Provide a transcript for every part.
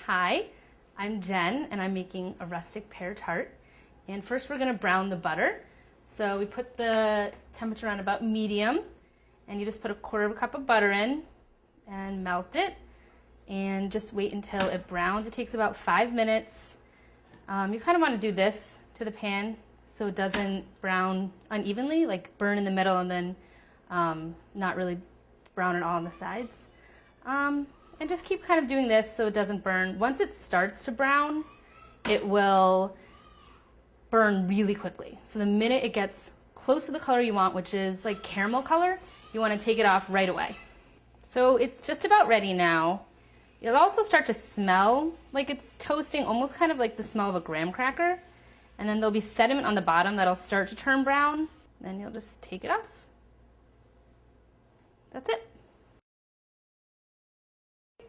Hi, I'm Jen and I'm making a rustic pear tart. And first we're going to brown the butter. So we put the temperature on about medium and you just put a quarter of a cup of butter in and melt it and just wait until it browns. It takes about 5 minutes. You kind of want to do this to the pan so it doesn't brown unevenly, like burn in the middle and then not really brown at all on the sides. And just keep kind of doing this so it doesn't burn. Once it starts to brown, it will burn really quickly. So the minute it gets close to the color you want, which is like caramel color, you want to take it off right away. So it's just about ready now. It'll also start to smell like it's toasting, almost kind of like the smell of a graham cracker. And then there'll be sediment on the bottom that'll start to turn brown. Then you'll just take it off. That's it.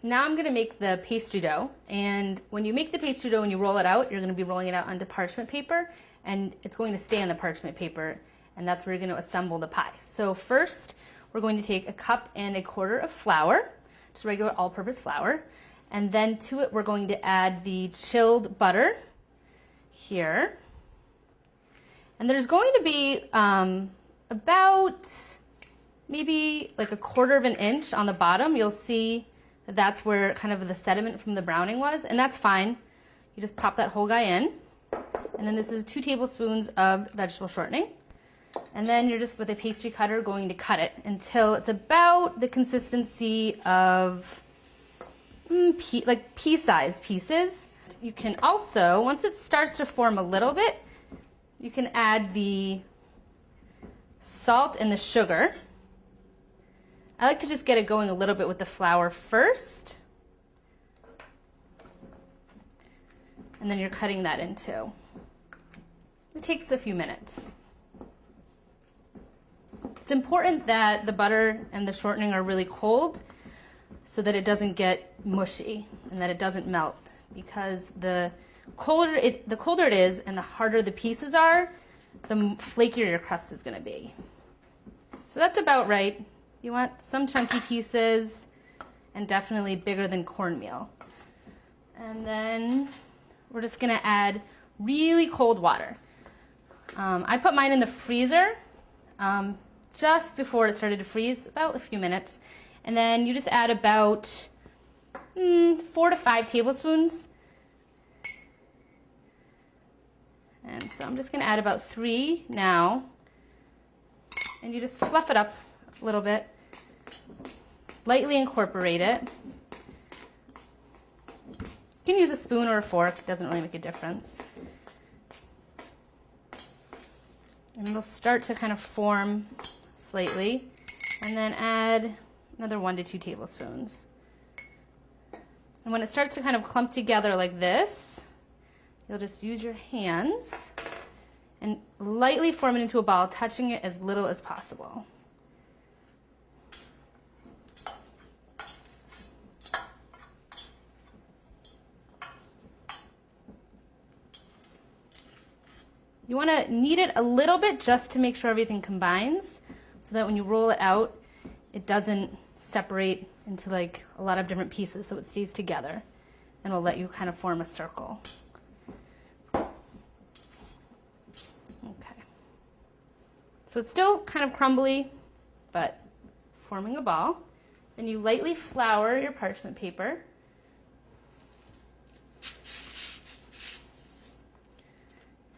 Now I'm going to make the pastry dough, and when you make the pastry dough and you roll it out, you're going to be rolling it out onto parchment paper, and it's going to stay on the parchment paper, and that's where you're going to assemble the pie. So first, we're going to take 1.25 cups of flour, just regular all-purpose flour, and then to it we're going to add the chilled butter here. And there's going to be about maybe like 1/4 inch on the bottom. You'll see that's where kind of the sediment from the browning was, and that's fine. You just pop that whole guy in. And then this is 2 tablespoons of vegetable shortening. And then you're just, with a pastry cutter, going to cut it until it's about the consistency of like pea-sized pieces. You can also, once it starts to form a little bit, you can add the salt and the sugar. I like to just get it going a little bit with the flour first. And then you're cutting that in too. It takes a few minutes. It's important that the butter and the shortening are really cold so that it doesn't get mushy and that it doesn't melt, because the colder it is and the harder the pieces are, the flakier your crust is going to be. So that's about right. You want some chunky pieces and definitely bigger than cornmeal. And then we're just going to add really cold water. I put mine in the freezer just before it started to freeze, about a few minutes. And then you just add about 4 to 5 tablespoons. And so I'm just going to add about 3 now. And you just fluff it up a little bit, lightly incorporate it. You can use a spoon or a fork, it doesn't really make a difference. And it'll start to kind of form slightly, and then add another 1 to 2 tablespoons. And when it starts to kind of clump together like this, you'll just use your hands and lightly form it into a ball, touching it as little as possible. You want to knead it a little bit just to make sure everything combines, so that when you roll it out, it doesn't separate into like a lot of different pieces, so it stays together and will let you kind of form a circle. Okay. So it's still kind of crumbly, but forming a ball. Then you lightly flour your parchment paper.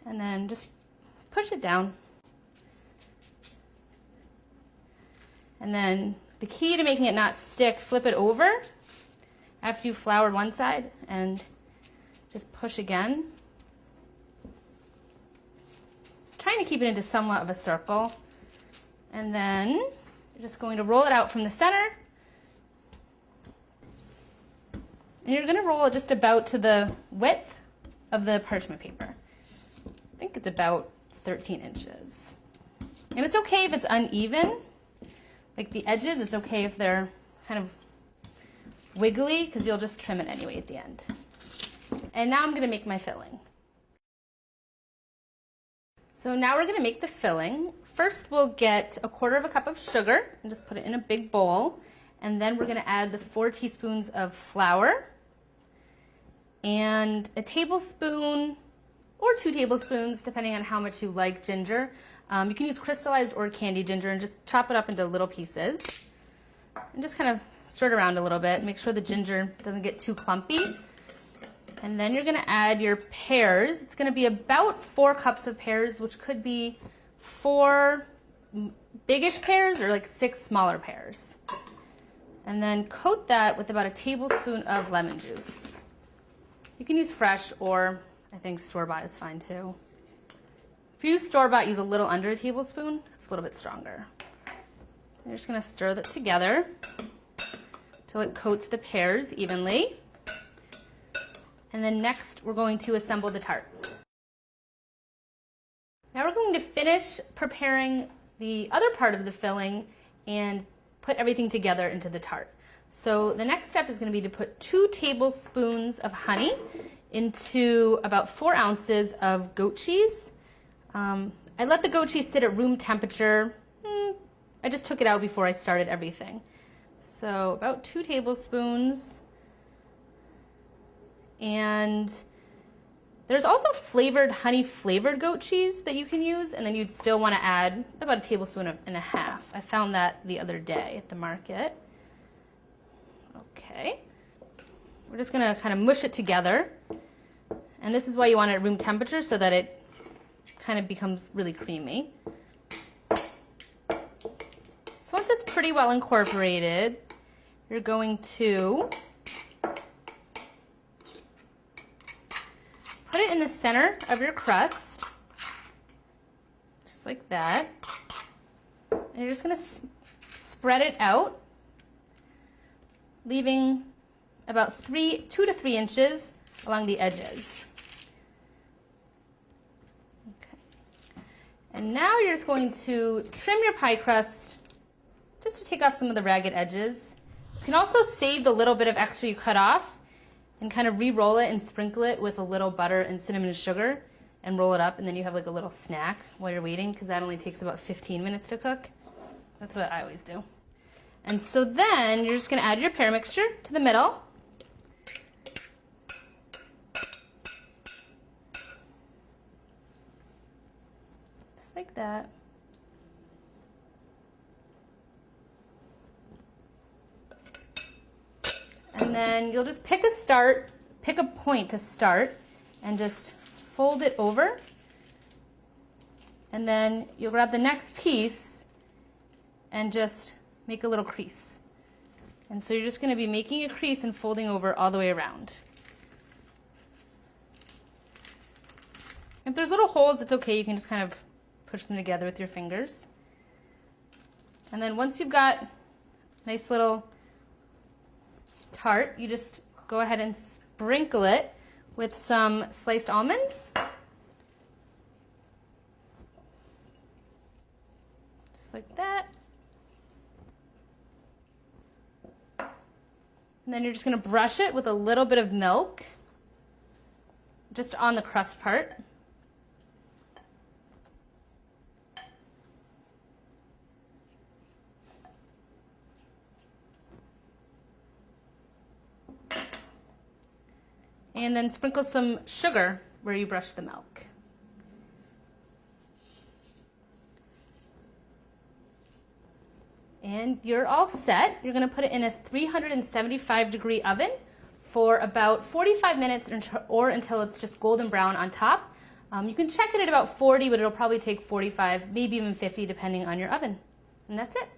And then just push it down. And then the key to making it not stick, flip it over after you've floured one side and just push again. Trying to keep it into somewhat of a circle. And then you're just going to roll it out from the center. And you're going to roll it just about to the width of the parchment paper. I think it's about 13 inches. And it's okay if it's uneven, like the edges, it's okay if they're kind of wiggly, because you'll just trim it anyway at the end. And now I'm going to make my filling. So now we're going to make the filling. First we'll get 1/4 cup of sugar and just put it in a big bowl. And then we're going to add the 4 teaspoons of flour. and a tablespoon or 2 tablespoons, depending on how much you like ginger. You can use crystallized or candied ginger and just chop it up into little pieces. And just kind of stir it around a little bit. Make sure the ginger doesn't get too clumpy. And then you're gonna add your pears. It's gonna be about 4 cups of pears, which could be 4 biggish pears or like 6 smaller pears. And then coat that with about a tablespoon of lemon juice. You can use fresh, or I think store-bought is fine too. If you use store-bought, use a little under a tablespoon. It's a little bit stronger. You're just gonna stir that together till it coats the pears evenly. And then next, we're going to assemble the tart. Now we're going to finish preparing the other part of the filling and put everything together into the tart. So the next step is going to be to put 2 tablespoons of honey into about 4 ounces of goat cheese. I let the goat cheese sit at room temperature. I just took it out before I started everything. So about 2 tablespoons. And there's also flavored, honey flavored goat cheese that you can use, and then you'd still want to add about a tablespoon and a half. I found that the other day at the market. Okay. We're just going to kind of mush it together. And this is why you want it at room temperature, so that it kind of becomes really creamy. So once it's pretty well incorporated, you're going to put it in the center of your crust, just like that. And you're just going to spread it out, leaving about 2 to 3 inches along the edges. Okay. And now you're just going to trim your pie crust just to take off some of the ragged edges. You can also save the little bit of extra you cut off and kind of re-roll it and sprinkle it with a little butter and cinnamon and sugar and roll it up, and then you have like a little snack while you're waiting, because that only takes about 15 minutes to cook. That's what I always do. And so then you're just going to add your pear mixture to the middle. Just like that. And then you'll just pick a point to start, and just fold it over. And then you'll grab the next piece and just make a little crease. And so you're just going to be making a crease and folding over all the way around. If there's little holes, it's okay. You can just kind of push them together with your fingers. And then once you've got a nice little tart, you just go ahead and sprinkle it with some sliced almonds. Just like that. And then you're just going to brush it with a little bit of milk, just on the crust part. And then sprinkle some sugar where you brush the milk. And you're all set. You're going to put it in a 375-degree oven for about 45 minutes or until it's just golden brown on top. You can check it at about 40, but it'll probably take 45, maybe even 50, depending on your oven. And that's it.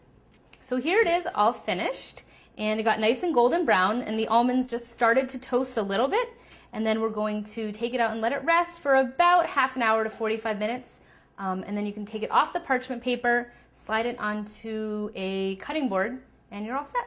So here it is, all finished. And it got nice and golden brown, and the almonds just started to toast a little bit. And then we're going to take it out and let it rest for about half an hour to 45 minutes. And then you can take it off the parchment paper, slide it onto a cutting board, and you're all set.